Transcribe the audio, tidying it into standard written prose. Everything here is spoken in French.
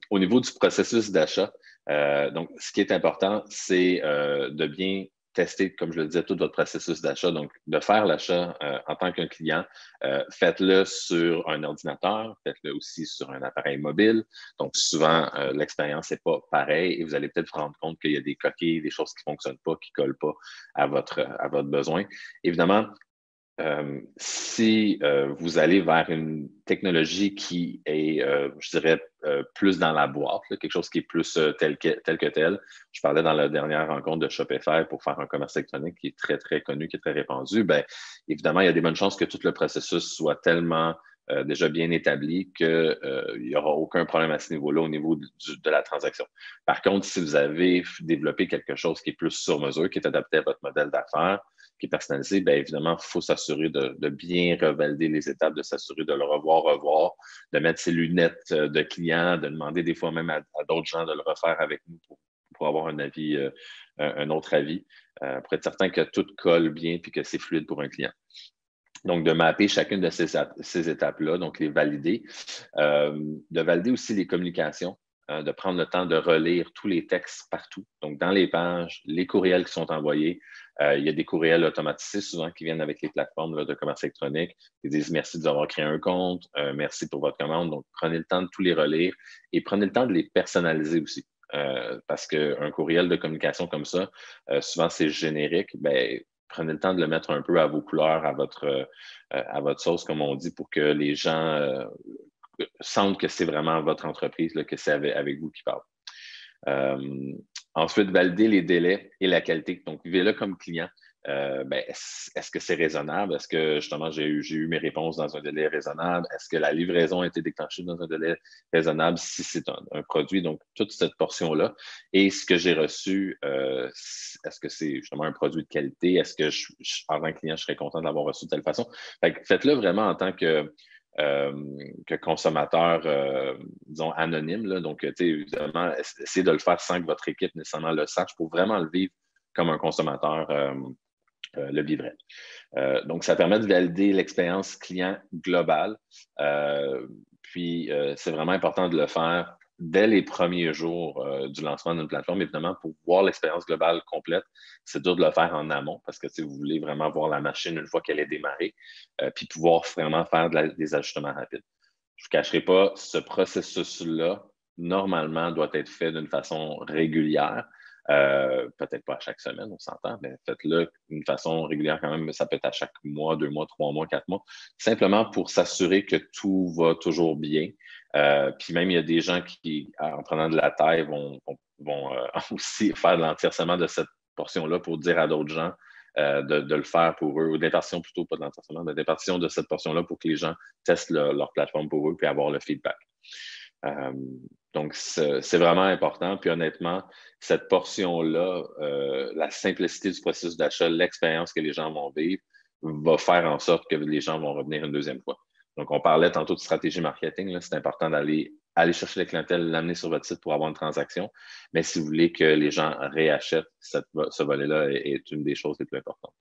Au niveau du processus d'achat, donc, ce qui est important, c'est de bien tester, comme je le disais, tout votre processus d'achat. Donc, de faire l'achat en tant qu'un client, faites-le sur un ordinateur, faites-le aussi sur un appareil mobile. Donc, souvent, l'expérience n'est pas pareille et vous allez peut-être vous rendre compte qu'il y a des coquilles, des choses qui ne fonctionnent pas, qui ne collent pas à votre besoin. Évidemment, si vous allez vers une technologie qui est, je dirais, plus dans la boîte, là, quelque chose qui est plus tel que tel. Je parlais dans la dernière rencontre de Shopify pour faire un commerce électronique qui est très, très connu, qui est très répandu. Bien, évidemment, il y a des bonnes chances que tout le processus soit tellement déjà bien établi qu'il n'y aura aucun problème à ce niveau-là, au niveau de la transaction. Par contre, si vous avez développé quelque chose qui est plus sur mesure, qui est adapté à votre modèle d'affaires, qui est personnalisé, bien évidemment, il faut s'assurer de bien revalider les étapes, de s'assurer de le revoir, de mettre ses lunettes de client, de demander des fois même à d'autres gens de le refaire avec nous pour avoir un avis, un autre avis, pour être certain que tout colle bien et que c'est fluide pour un client. Donc, de mapper chacune de ces étapes-là, donc les valider. De valider aussi les communications, de prendre le temps de relire tous les textes partout. Donc, dans les pages, les courriels qui sont envoyés. Il y a des courriels automatisés souvent qui viennent avec les plateformes là, de commerce électronique. Ils disent merci de nous avoir créé un compte, merci pour votre commande. Donc, prenez le temps de tous les relire et prenez le temps de les personnaliser aussi. Parce qu'un courriel de communication comme ça, souvent c'est générique, ben, prenez le temps de le mettre un peu à vos couleurs, à votre sauce, comme on dit, pour que les gens sentent que c'est vraiment votre entreprise, là, que c'est avec vous qui parle. Ensuite, valider les délais et la qualité. Donc, vivez-le comme client. Ben, est-ce que c'est raisonnable? Est-ce que justement j'ai eu mes réponses dans un délai raisonnable? Est-ce que la livraison a été déclenchée dans un délai raisonnable si c'est un produit? Donc, toute cette portion-là. Et ce que j'ai reçu, est-ce que c'est justement un produit de qualité? Est-ce que en tant que client, je serais content de l'avoir reçu de telle façon? Faites-le vraiment en tant que consommateur, disons, anonyme. Là. Donc, évidemment, essayez de le faire sans que votre équipe nécessairement le sache pour vraiment le vivre comme un consommateur le vivrait. Donc, ça permet de valider l'expérience client globale. Puis, c'est vraiment important de le faire dès les premiers jours du lancement d'une plateforme, évidemment, pour voir l'expérience globale complète. C'est dur de le faire en amont parce que vous voulez vraiment voir la machine une fois qu'elle est démarrée, puis pouvoir vraiment faire des ajustements rapides. Je ne vous cacherai pas, ce processus-là, normalement, doit être fait d'une façon régulière. Peut-être pas à chaque semaine, on s'entend, mais faites-le d'une façon régulière quand même, mais ça peut être à chaque mois, 2 mois, 3 mois, 4 mois, simplement pour s'assurer que tout va toujours bien. Puis même, il y a des gens qui, en prenant de la taille, vont aussi faire de l'entièrcement de cette portion-là pour dire à d'autres gens de le faire pour eux, ou d'impartition plutôt, pas de l'entièrement, mais d'impartition de cette portion-là pour que les gens testent leur plateforme pour eux puis avoir le feedback. Donc, c'est vraiment important. Puis honnêtement, cette portion-là, la simplicité du processus d'achat, l'expérience que les gens vont vivre, va faire en sorte que les gens vont revenir une deuxième fois. Donc, on parlait tantôt de stratégie marketing. C'est important d'aller chercher la clientèle, l'amener sur votre site pour avoir une transaction. Mais si vous voulez que les gens réachètent, ce volet-là est une des choses les plus importantes.